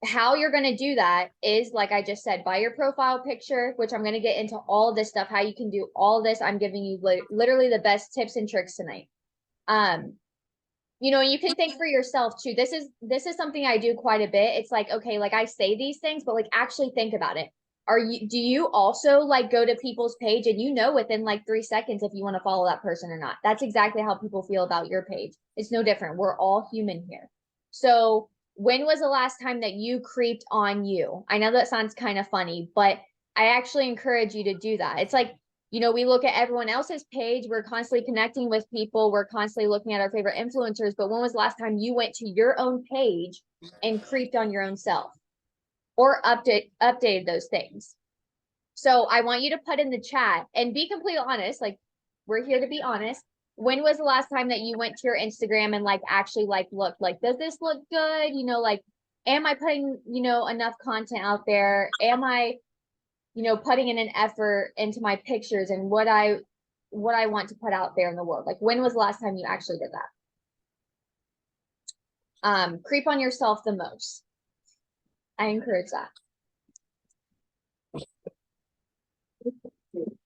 how you're going to do that is, like I just said, by your profile picture, which I'm going to get into all of this stuff, how you can do all this. I'm giving you literally the best tips and tricks tonight. Um, you can think for yourself too. This is something I do quite a bit. It's like, okay, like I say these things, but like actually think about it. Do you also like go to people's page and within like 3 seconds if you want to follow that person or not? That's exactly how people feel about your page. It's no different. We're all human here. So when was the last time that you creeped on you? I know that sounds kind of funny, but I actually encourage you to do that. It's like, we look at everyone else's page. We're constantly connecting with people. We're constantly looking at our favorite influencers. But when was the last time you went to your own page and creeped on your own self or updated those things? So I want you to put in the chat and be completely honest. Like, we're here to be honest. When was the last time that you went to your Instagram and like actually like looked like, does this look good? Like, am I putting, enough content out there? Am I putting in an effort into my pictures and what I want to put out there in the world? Like, when was the last time you actually did that? Creep on yourself the most. I encourage that.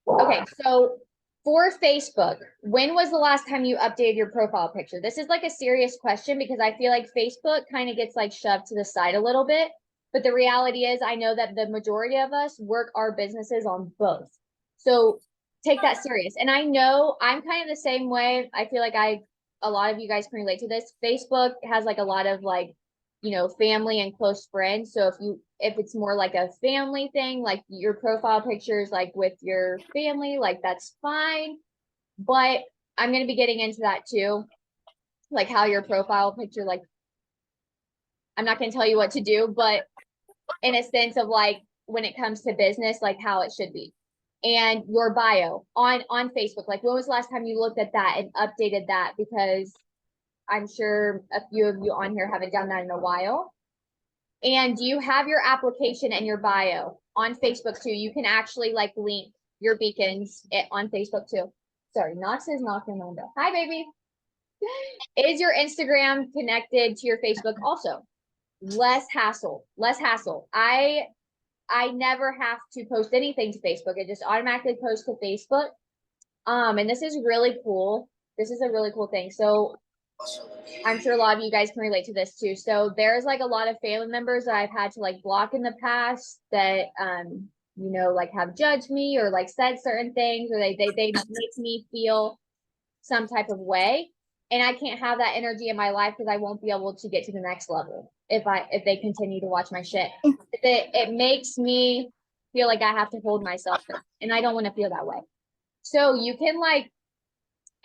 Okay, so for Facebook, when was the last time you updated your profile picture? This is like a serious question because I feel like Facebook kind of gets like shoved to the side a little bit. But the reality is, I know that the majority of us work our businesses on both. So take that serious. And I know I'm kind of the same way. I feel like a lot of you guys can relate to this. Facebook has like a lot of like, family and close friends. So if it's more like a family thing, like your profile pictures, like with your family, like that's fine. But I'm going to be getting into that too. Like how your profile picture, like, I'm not going to tell you what to do, but in a sense of like when it comes to business, like how it should be. And your bio on Facebook, like when was the last time you looked at that and updated that? Because I'm sure a few of you on here haven't done that in a while. And do you have your application and your bio on Facebook too? You can actually like link your beacons on Facebook too. Sorry, Knox is knocking on the window. Hi, baby. Is your Instagram connected to your Facebook also? Less hassle, less hassle. I never have to post anything to Facebook. It just automatically posts to Facebook. And this is really cool. This is a really cool thing. So I'm sure a lot of you guys can relate to this too. So there's like a lot of family members that I've had to like block in the past that like have judged me or like said certain things or they make me feel some type of way. And I can't have that energy in my life because I won't be able to get to the next level if they continue to watch my shit. It makes me feel like I have to hold myself in, and I don't want to feel that way. So you can like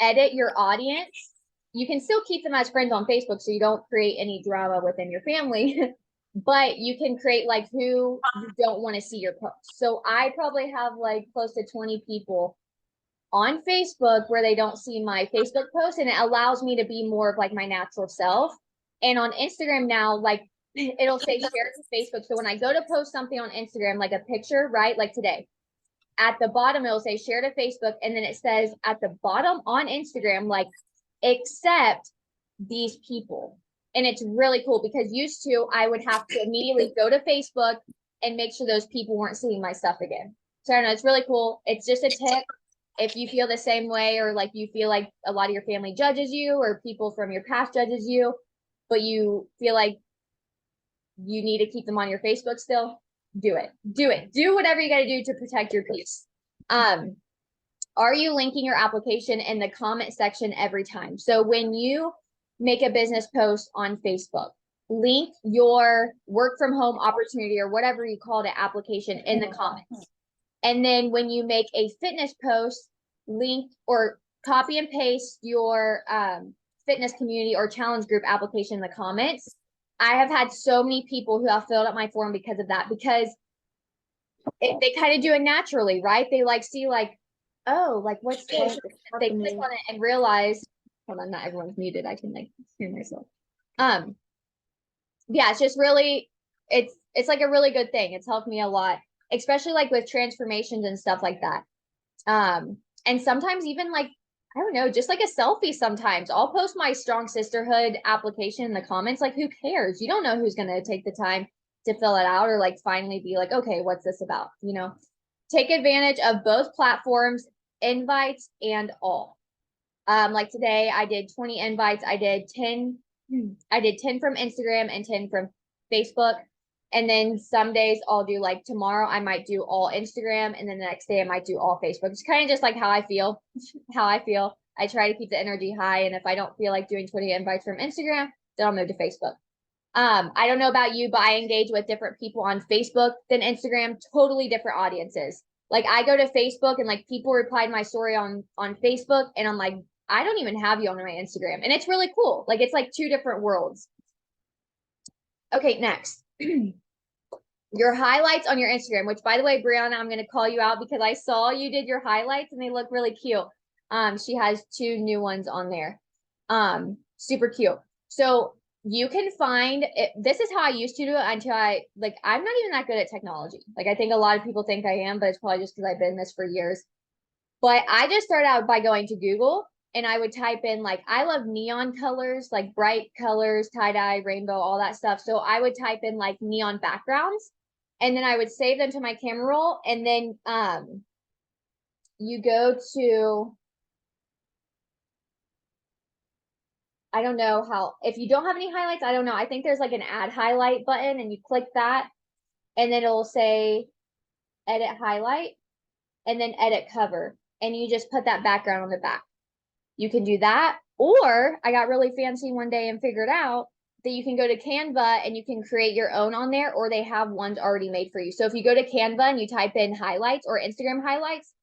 edit your audience. You can still keep them as friends on Facebook so you don't create any drama within your family, but you can create like who you don't want to see your posts. So I probably have like close to 20 people on Facebook where they don't see my Facebook post, and it allows me to be more of like my natural self. And on Instagram now, like it'll say share to Facebook. So when I go to post something on Instagram, like a picture, right? Like today, at the bottom, it'll say share to Facebook. And then it says at the bottom on Instagram, like, accept these people. And it's really cool because used to, I would have to immediately go to Facebook and make sure those people weren't seeing my stuff again. So I don't know, it's really cool. It's just a tip. If you feel the same way, or like you feel like a lot of your family judges you or people from your past judges you, but you feel like you need to keep them on your Facebook still, do it. Do whatever you got to do to protect your peace. Are you linking your application in the comment section every time? So when you make a business post on Facebook, link your work from home opportunity or whatever you call it application in the comments. And then when you make a fitness post, link or copy and paste your fitness community or challenge group application in the comments. I have had so many people who have filled out my form because of that, because they kind of do it naturally, right? They like see like, oh, like what's this? They click on it and realize, hold on, not everyone's muted. I can like hear myself. Yeah, it's just really, it's like a really good thing. It's helped me a lot, especially like with transformations and stuff like that. And sometimes even like, I don't know, just like a selfie sometimes. I'll post my Strong Sisterhood application in the comments. Like, who cares? You don't know who's going to take the time to fill it out or like finally be like, okay, what's this about? You know, take advantage of both platforms, invites and all. Like today I did 20 invites. I did 10 from Instagram and 10 from Facebook. And then some days I'll do like tomorrow I might do all Instagram and then the next day I might do all Facebook. It's kind of just like how I feel, I try to keep the energy high. And if I don't feel like doing 20 invites from Instagram, then I'll move to Facebook. I don't know about you, but I engage with different people on Facebook than Instagram, totally different audiences. Like I go to Facebook and like people reply to my story on Facebook and I'm like, I don't even have you on my Instagram. And it's really cool. Like it's like two different worlds. Okay, next. Your highlights on your Instagram, which by the way, Brianna, I'm going to call you out because I saw you did your highlights and they look really cute. She has 2 new ones on there. Super cute. So you can find it. This is how I used to do it until I'm not even that good at technology. Like I think a lot of people think I am, but it's probably just because I've been in this for years. But I just started out by going to Google and I would type in like, I love neon colors, like bright colors, tie-dye, rainbow, all that stuff. So I would type in like neon backgrounds and then I would save them to my camera roll. And then you go to, I don't know how, if you don't have any highlights, I don't know. I think there's like an add highlight button and you click that and then it'll say edit highlight and then edit cover. And you just put that background on the back. You can do that. Or I got really fancy one day and figured out that you can go to Canva and you can create your own on there, or they have ones already made for you. So if you go to Canva and you type in highlights or Instagram highlights,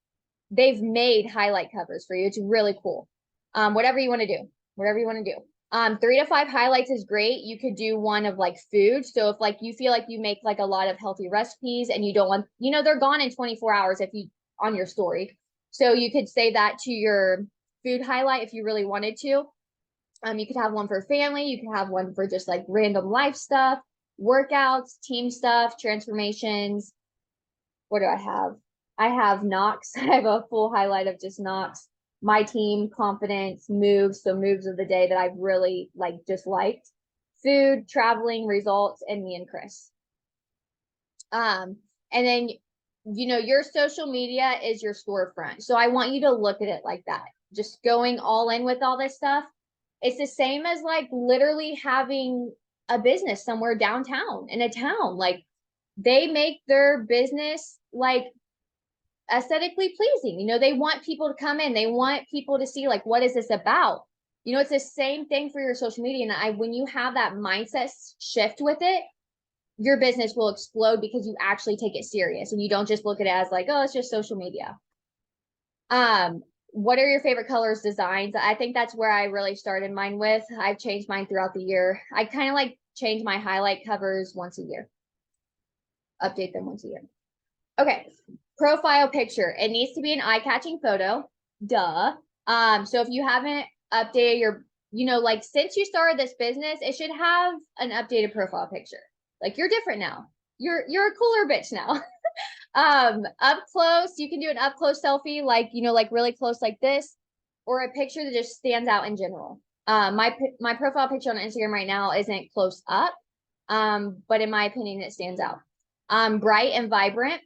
they've made highlight covers for you. It's really cool. Whatever you want to do, whatever you want to do. 3 to 5 highlights is great. You could do one of like food. So if like you feel like you make like a lot of healthy recipes and you don't want, they're gone in 24 hours if you on your story. So you could say that to your food highlight if you really wanted to. You could have one for family. You could have one for just like random life stuff, workouts, team stuff, transformations. What do I have? I have Knox. I have a full highlight of just Knox. My team, confidence, moves. So moves of the day that I've really just liked. Food, traveling, results, and me and Chris. And then, your social media is your storefront. So I want you to look at it like that. Just going all in with all this stuff. It's the same as like literally having a business somewhere downtown in a town. Like they make their business like aesthetically pleasing. They want people to come in. They want people to see like, what is this about? It's the same thing for your social media. And when you have that mindset shift with it, your business will explode because you actually take it serious and you don't just look at it as like, oh, it's just social media. What are your favorite colors, designs? I think that's where I really started mine with. I've changed mine throughout the year. I kind of like change my highlight covers once a year. Update them once a year. Okay. Profile picture. It needs to be an eye-catching photo. Duh. So if you haven't updated your, since you started this business, it should have an updated profile picture. Like you're different now. You're a cooler bitch now. Up close, you can do an up close selfie, like really close like this, or a picture that just stands out in general. My profile picture on Instagram right now isn't close up, but in my opinion, it stands out. Bright and vibrant,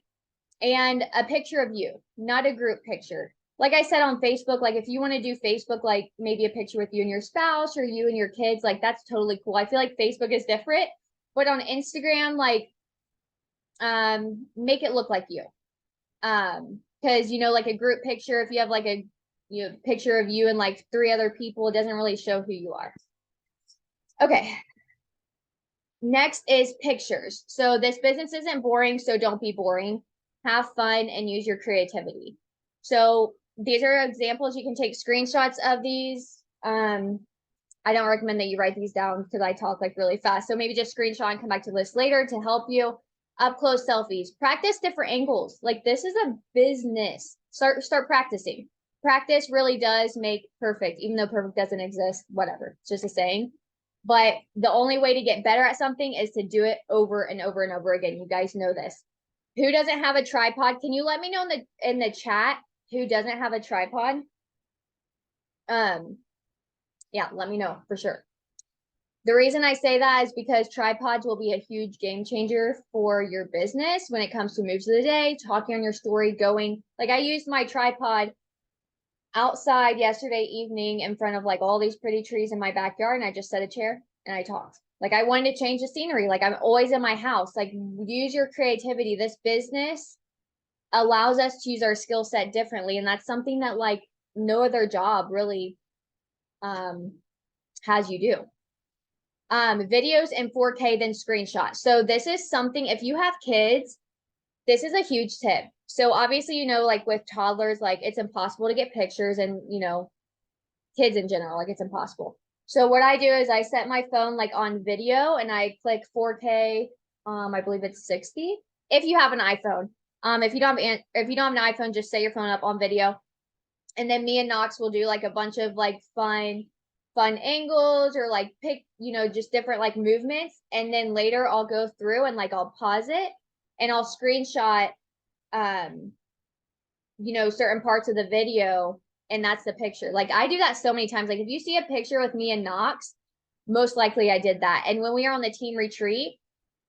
and a picture of you, not a group picture. Like I said on Facebook, like if you want to do Facebook, like maybe a picture with you and your spouse or you and your kids, like that's totally cool. I feel like Facebook is different, but on Instagram, like make it look like you. Because like a group picture, if you have like a picture of you and like 3 other people, it doesn't really show who you are. Okay. Next is pictures. So this business isn't boring, so don't be boring. Have fun and use your creativity. So these are examples. You can take screenshots of these. I don't recommend that you write these down because I talk like really fast. So maybe just screenshot and come back to this later to help you. Up close selfies. Practice different angles. Like this is a business. Start practicing. Practice really does make perfect, even though perfect doesn't exist. Whatever. It's just a saying. But the only way to get better at something is to do it over and over and over again. You guys know this. Who doesn't have a tripod? Can you let me know in the chat who doesn't have a tripod? Yeah, let me know for sure. The reason I say that is because tripods will be a huge game changer for your business when it comes to moves of the day, talking on your story, going like I used my tripod outside yesterday evening in front of like all these pretty trees in my backyard, and I just set a chair and I talked. Like I wanted to change the scenery. Like I'm always in my house. Like use your creativity. This business allows us to use our skill set differently, and that's something that like no other job really has you do. Videos in 4K, then screenshots. So this is something, if you have kids, this is a huge tip. So obviously, you know, like with toddlers, like it's impossible to get pictures, and, you know, kids in general, like it's impossible. So what I do is I set my phone like on video and I click 4K. I believe it's 60. If you have an iPhone. If you don't have an iPhone, just set your phone up on video. And then me and Knox will do like a bunch of like fun angles, or like pick, you know, just different like movements. And then later I'll go through and like I'll pause it and I'll screenshot you know, certain parts of the video, and that's the picture. Like I do that so many times. Like if you see a picture with me and Knox, most likely I did that. And when we were on the team retreat,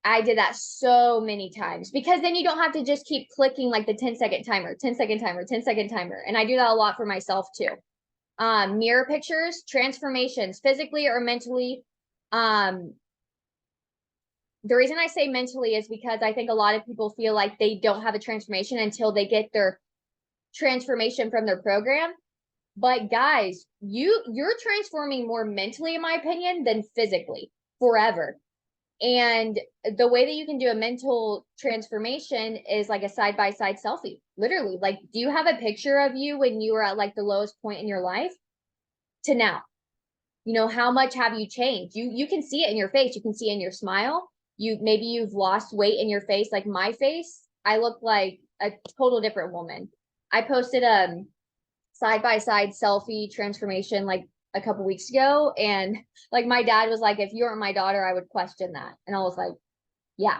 I did that so many times, because then you don't have to just keep clicking like the 10-second timer, 10-second timer, 10-second timer. And I do that a lot for myself too. Mirror pictures, transformations, physically or mentally. The reason I say mentally is because I think a lot of people feel like they don't have a transformation until they get their transformation from their program. But guys, you're transforming more mentally, in my opinion, than physically forever. And the way that you can do a mental transformation is like a side-by-side selfie. Literally, like, do you have a picture of you when you were at like the lowest point in your life to now? You know, how much have you changed? You can see it in your face. You can see it in your smile. Maybe you've lost weight in your face, like my face. I look like a total different woman. I posted a side-by-side selfie transformation like a couple weeks ago, and like my dad was like, if you weren't my daughter, I would question that. And I was like, yeah.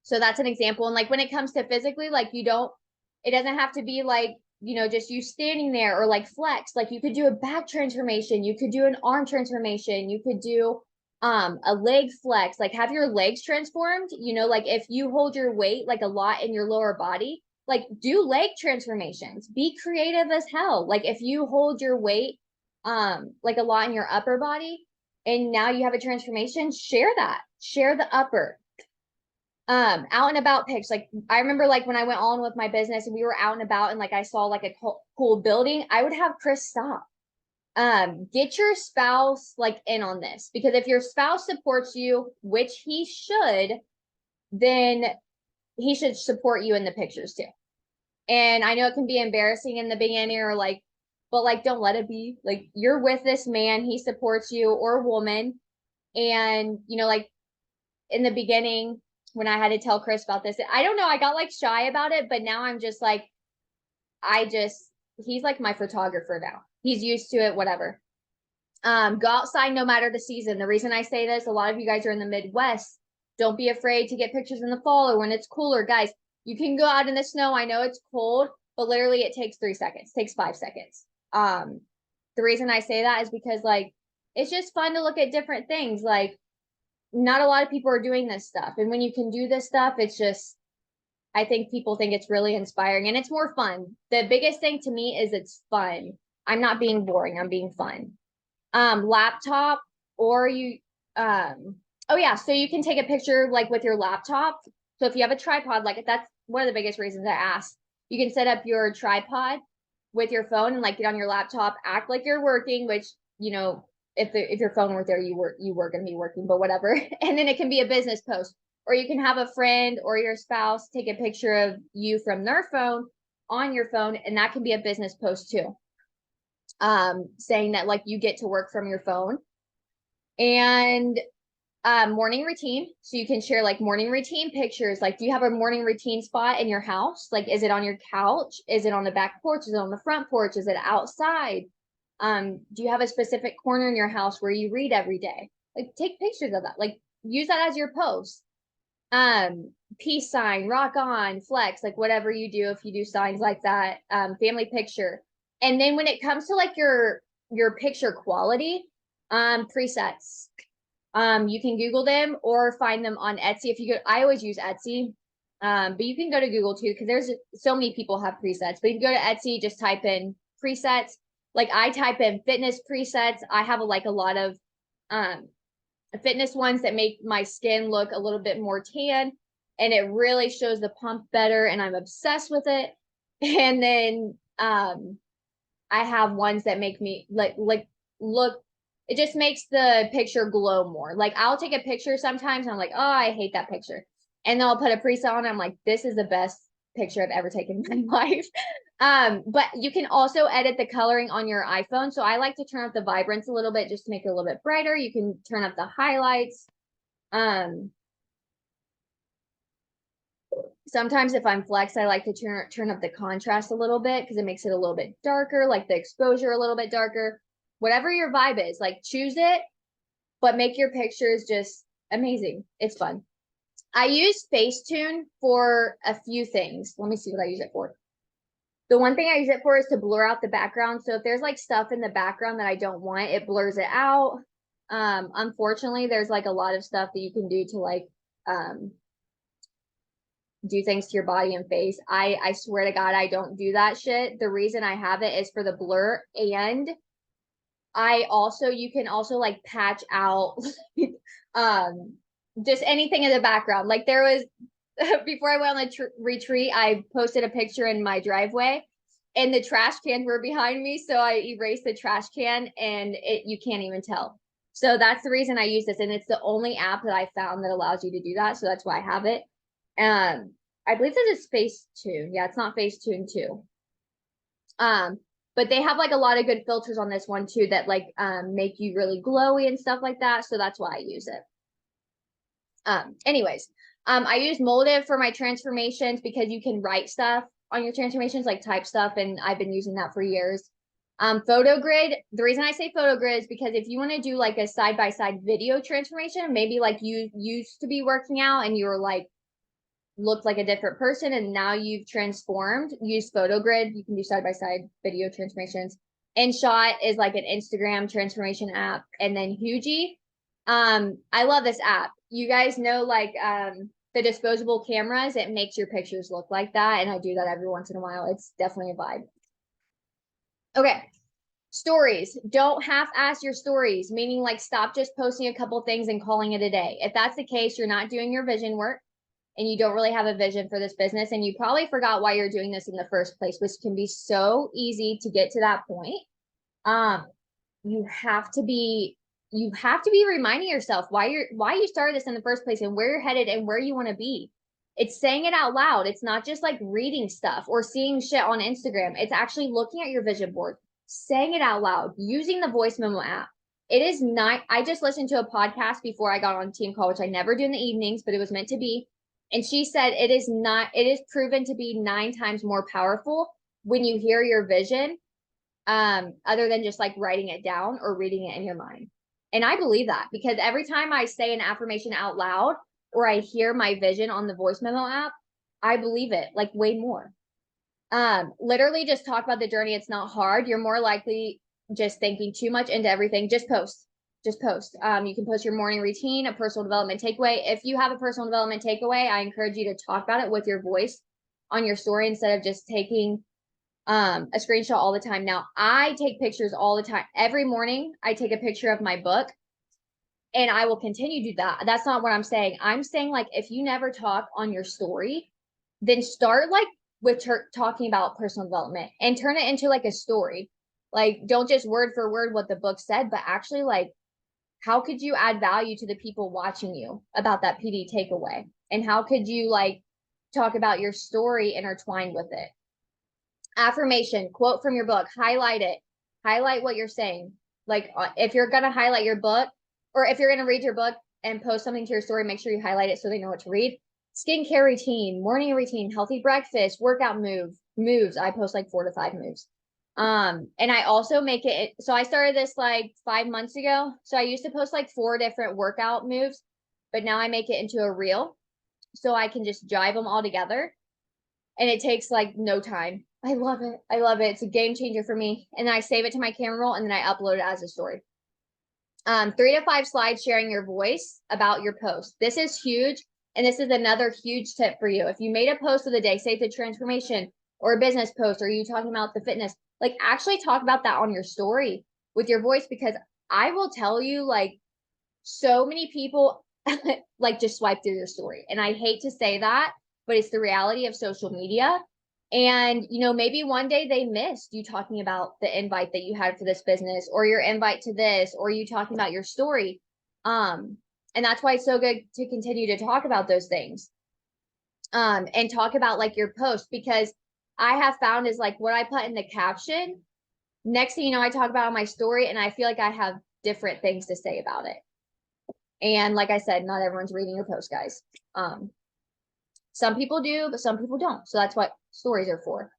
So that's an example. And like when it comes to physically, like it doesn't have to be like, you know, just you standing there or like flex. Like you could do a back transformation, you could do an arm transformation, you could do a leg flex, like have your legs transformed. You know, like if you hold your weight like a lot in your lower body, like do leg transformations. Be creative as hell. Like if you hold your weight like a lot in your upper body and now you have a transformation, share the upper. Out and about pics. Like I remember like when I went on with my business and we were out and about and like I saw like a cool building, I would have Chris stop. Get your spouse like in on this, because if your spouse supports you, which he should, then he should support you in the pictures too. And I know it can be embarrassing in the beginning, or like, but like don't let it be. Like you're with this man, he supports you, or woman. And you know, like in the beginning when I had to tell Chris about this, I don't know, I got like shy about it, but now I'm just like, he's like my photographer now. He's used to it, whatever. Go outside no matter the season. The reason I say this, a lot of you guys are in the Midwest. Don't be afraid to get pictures in the fall or when it's cooler. Guys, you can go out in the snow. I know it's cold, but literally it takes 3 seconds, takes 5 seconds. The reason I say that is because like, it's just fun to look at different things. Like not a lot of people are doing this stuff. And when you can do this stuff, it's just, I think people think it's really inspiring and it's more fun. The biggest thing to me is it's fun. I'm not being boring. I'm being fun. Laptop, or oh yeah, so you can take a picture like with your laptop. So if you have a tripod, like that's one of the biggest reasons I asked. You can set up your tripod with your phone and like get on your laptop, act like you're working, which, you know, if your phone weren't there, you were going to be working, but whatever. And then it can be a business post, or you can have a friend or your spouse take a picture of you from their phone on your phone, and that can be a business post too. Saying that like you get to work from your phone. And morning routine. So you can share like morning routine pictures. Like, do you have a morning routine spot in your house? Like, is it on your couch? Is it on the back porch? Is it on the front porch? Is it outside? Do you have a specific corner in your house where you read every day? Like, take pictures of that. Like, use that as your post. Peace sign, rock on, flex, like whatever you do, if you do signs like that. Family picture. And then when it comes to like your picture quality, Presets. You can Google them or find them on Etsy. If you go, I always use Etsy. But you can go to Google too, because there's so many people have presets. But if you go to Etsy, just type in presets. Like I type in fitness presets. I have like a lot of fitness ones that make my skin look a little bit more tan, and it really shows the pump better, and I'm obsessed with it. And then I have ones that make me like look, it just makes the picture glow more. Like I'll take a picture sometimes and I'm like, oh, I hate that picture. And then I'll put a preset on. I'm like, this is the best picture I've ever taken in my life. But you can also edit the coloring on your iPhone. So I like to turn up the vibrance a little bit just to make it a little bit brighter. You can turn up the highlights. Sometimes if I'm flex, I like to turn up the contrast a little bit because it makes it a little bit darker, like the exposure a little bit darker. Whatever your vibe is, like choose it, but make your pictures just amazing. It's fun. I use Facetune for a few things. Let me see what I use it for. The one thing I use it for is to blur out the background. So if there's like stuff in the background that I don't want, it blurs it out. Unfortunately, there's like a lot of stuff that you can do to like do things to your body and face. I swear to God, I don't do that shit. The reason I have it is for the blur, and you can also like patch out just anything in the background. Like there was before I went on the retreat, I posted a picture in my driveway and the trash cans were behind me, so I erased the trash can and you can't even tell. So that's the reason I use this, and it's the only app that I found that allows you to do that, so that's why I have it. I believe this is Facetune. Yeah, it's not Facetune 2. But they have like a lot of good filters on this one too that like make you really glowy and stuff like that, so that's why I use it. Anyways, I use Moldiv for my transformations because you can write stuff on your transformations, like type stuff, and I've been using that for years. PhotoGrid, the reason I say PhotoGrid is because if you want to do like a side-by-side video transformation, maybe like you used to be working out and you were like looked like a different person and now you've transformed, use PhotoGrid. You can do side-by-side video transformations. InShot is like an Instagram transformation app. And then Hugie, I love this app. You guys know like the disposable cameras, it makes your pictures look like that, and I do that every once in a while. It's definitely a vibe. Okay, stories. Don't half-ass your stories, meaning like stop just posting a couple things and calling it a day. If that's the case, you're not doing your vision work and you don't really have a vision for this business, and you probably forgot why you're doing this in the first place, which can be so easy to get to that point. You have to be reminding yourself why you started this in the first place and where you're headed and where you want to be. It's saying it out loud. It's not just like reading stuff or seeing shit on Instagram. It's actually looking at your vision board, saying it out loud, using the voice memo app. It is not, I just listened to a podcast before I got on team call, which I never do in the evenings, but it was meant to be. And she said it is proven to be 9 times more powerful when you hear your vision, other than just like writing it down or reading it in your mind. And I believe that because every time I say an affirmation out loud or I hear my vision on the voice memo app, I believe it like way more. Literally just talk about the journey. It's not hard. You're more likely just thinking too much into everything. Just post. You can post your morning routine, a personal development takeaway. If you have a personal development takeaway, I encourage you to talk about it with your voice on your story instead of just taking a screenshot all the time. Now, I take pictures all the time. Every morning, I take a picture of my book, and I will continue to do that. That's not what I'm saying. I'm saying like if you never talk on your story, then start like with talking about personal development and turn it into like a story. Like don't just word for word what the book said, but actually like how could you add value to the people watching you about that PD takeaway? And how could you like talk about your story intertwined with it? Affirmation, quote from your book, highlight it, highlight what you're saying. Like if you're going to highlight your book, or if you're going to read your book and post something to your story, make sure you highlight it so they know what to read. Skincare routine, morning routine, healthy breakfast, workout moves. I post like 4 to 5 moves. And I also make it, so I started this like 5 months ago. So I used to post like 4 different workout moves, but now I make it into a reel so I can just jive them all together. And it takes like no time. I love it. It's a game changer for me. And then I save it to my camera roll and then I upload it as a story. 3 to 5 slides sharing your voice about your post. This is huge. And this is another huge tip for you. If you made a post of the day, say it's a transformation or a business post, or you talking about the fitness, like actually talk about that on your story with your voice, because I will tell you, like, so many people like just swipe through your story. And I hate to say that, but it's the reality of social media. And, you know, maybe one day they missed you talking about the invite that you had for this business, or your invite to this, or you talking about your story. And that's why it's so good to continue to talk about those things. And talk about like your post, because I have found is like what I put in the caption, next thing you know, I talk about on my story, and I feel like I have different things to say about it. And like I said, not everyone's reading your post, guys. Some people do, but some people don't. So that's what stories are for.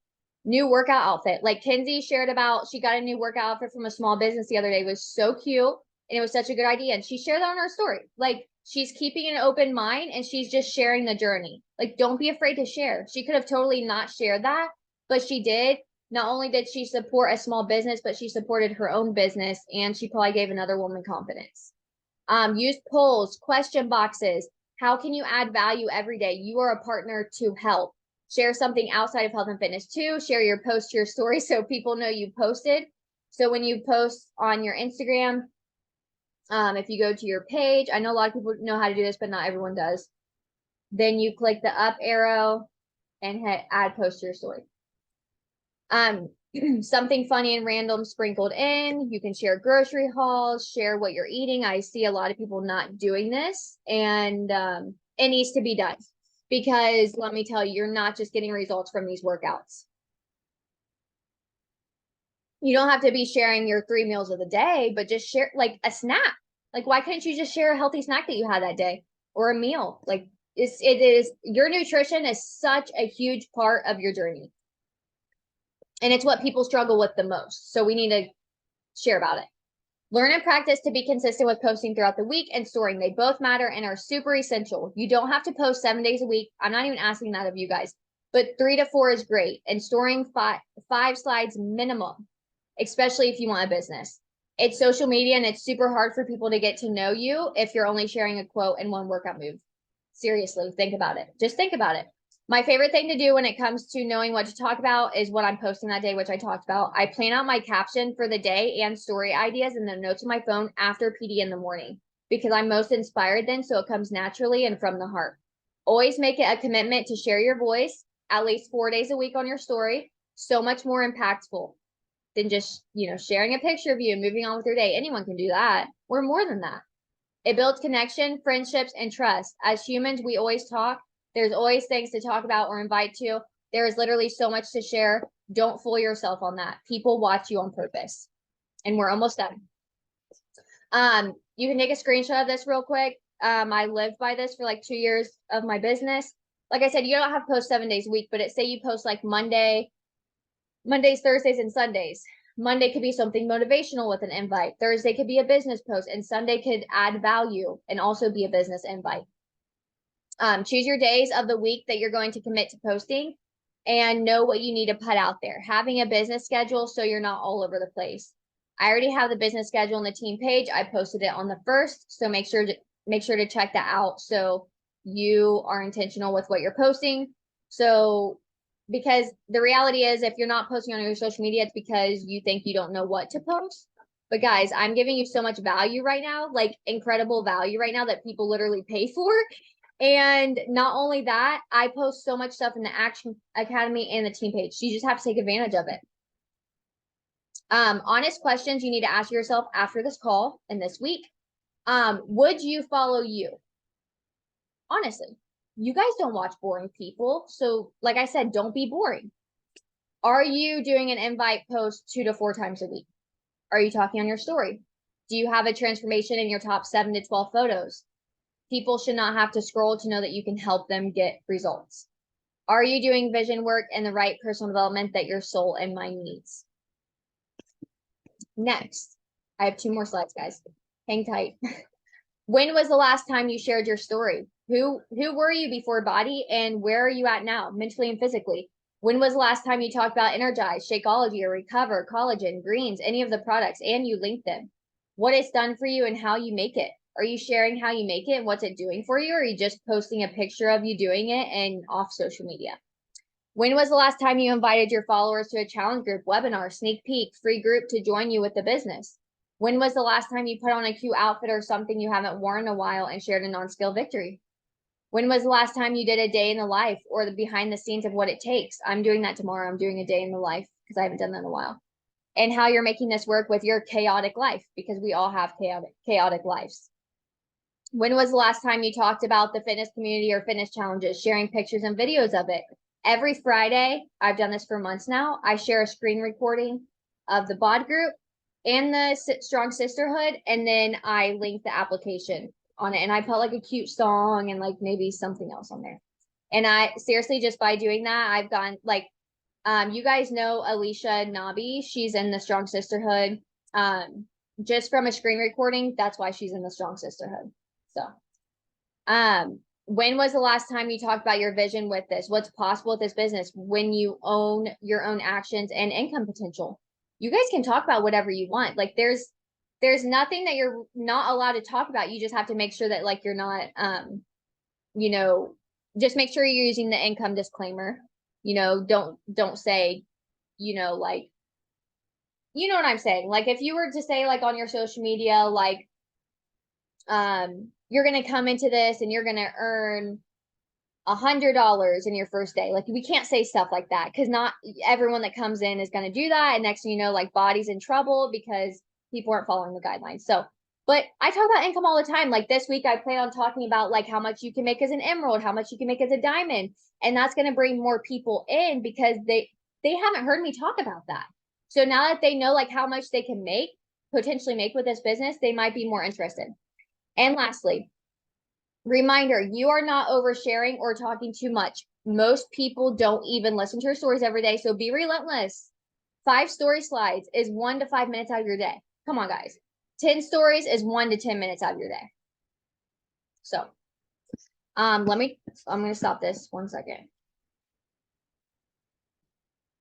New workout outfit. Like Kinsey shared about, she got a new workout outfit from a small business the other day. It was so cute. And it was such a good idea. And she shared that on her story. Like, she's keeping an open mind, and she's just sharing the journey. Like, don't be afraid to share. She could have totally not shared that, but she did. Not only did she support a small business, but she supported her own business, and she probably gave another woman confidence. Use polls, question boxes. How can you add value every day? You are a partner to help. Share something outside of health and fitness too. Share your post to your story so people know you posted. So when you post on your Instagram, if you go to your page, I know a lot of people know how to do this, but not everyone does. Then you click the up arrow and hit add post to your story. Something funny and random sprinkled in. You can share grocery hauls, share what you're eating. I see a lot of people not doing this, and it needs to be done, because let me tell you, you're not just getting results from these workouts. You don't have to be sharing your 3 meals of the day, but just share like a snack. Like, why couldn't you just share a healthy snack that you had that day, or a meal? Like, it is your nutrition is such a huge part of your journey. And it's what people struggle with the most. So we need to share about it. Learn and practice to be consistent with posting throughout the week and storing. They both matter and are super essential. You don't have to post 7 days a week. I'm not even asking that of you guys, but 3 to 4 is great. And storing five slides minimum, especially if you want a business. It's social media, and it's super hard for people to get to know you if you're only sharing a quote and one workout move. Seriously, think about it. Just think about it. My favorite thing to do when it comes to knowing what to talk about is what I'm posting that day, which I talked about. I plan out my caption for the day and story ideas and the notes on my phone after PD in the morning, because I'm most inspired then, so it comes naturally and from the heart. Always make it a commitment to share your voice at least 4 days a week on your story. So much more impactful than just, you know, sharing a picture of you and moving on with your day. Anyone can do that. We're more than that. It builds connection, friendships, and trust. As humans, we always talk. There's always things to talk about or invite to. There is literally so much to share. Don't fool yourself on that. People watch you on purpose. And we're almost done. You can take a screenshot of this real quick. I lived by this for like 2 years of my business. Like I said, you don't have to post 7 days a week, but say you post like Mondays, Thursdays, and Sundays. Monday could be something motivational with an invite. Thursday could be a business post, and Sunday could add value and also be a business invite. Choose your days of the week that you're going to commit to posting, and know what you need to put out there. Having a business schedule so you're not all over the place. I already have the business schedule on the team page. I posted it on the 1st, so make sure to check that out so you are intentional with what you're posting. So, because the reality is, if you're not posting on your social media, it's because you think you don't know what to post. But guys, I'm giving you so much value right now, like incredible value right now, that people literally pay for. And not only that, I post so much stuff in the Action Academy and the team page. So you just have to take advantage of it. Honest questions you need to ask yourself after this call and this week. Would you follow you? Honestly, you guys don't watch boring people. So like I said, don't be boring. Are you doing an invite post 2 to 4 times a week? Are you talking on your story? Do you have a transformation in your top 7 to 12 photos? People should not have to scroll to know that you can help them get results. Are you doing vision work and the right personal development that your soul and mind needs? Next, I have 2 more slides, guys. Hang tight. When was the last time you shared your story? Who were you before body, and where are you at now, mentally and physically? When was the last time you talked about Energize, Shakeology, or Recover, Collagen, Greens, any of the products, and you linked them? what it's done for you and how you make it. Are you sharing how you make it and what's it doing for you? Or are you just posting a picture of you doing it and off social media? When was the last time you invited your followers to a challenge group, webinar, sneak peek, free group to join you with the business? When was the last time you put on a cute outfit or something you haven't worn in a while and shared a non-skill victory? When was the last time you did a day in the life or the behind the scenes of what it takes? I'm doing that tomorrow. I'm doing a day in the life because I haven't done that in a while. And how you're making this work with your chaotic life, because we all have chaotic lives. When was the last time you talked about the fitness community or fitness challenges, sharing pictures and videos of it? Every Friday, I've done this for months now, I share a screen recording of the bod group and the Strong Sisterhood, and then I link the application on it. And I put like a cute song and like maybe something else on there. And I seriously, just by doing that, I've gone like, you guys know Alicia Nabi. She's in the Strong Sisterhood. Just from a screen recording, that's why she's in the Strong Sisterhood. So, when was the last time you talked about your vision with this? What's possible with this business when you own your own actions and income potential? You guys can talk about whatever you want. Like there's nothing that you're not allowed to talk about. You just have to make sure that like you're not, you know, just make sure you're using the income disclaimer. You know, don't say, you know, like, you know what I'm saying? Like if you were to say like on your social media, like, you're going to come into this and you're going to earn $100 in your first day. Like we can't say stuff like that because not everyone that comes in is going to do that. And next thing you know, like body's in trouble because people aren't following the guidelines. So, but I talk about income all the time. Like this week, I plan on talking about like how much you can make as an emerald, how much you can make as a diamond. And that's going to bring more people in because they haven't heard me talk about that. So now that they know like how much they can make, potentially make with this business, they might be more interested. And lastly, reminder, you are not oversharing or talking too much. Most people don't even listen to your stories every day, so be relentless. 5 story slides is 1 to 5 minutes out of your day. Come on, guys. 10 stories is 1 to 10 minutes out of your day. So, I'm going to stop this 1 second.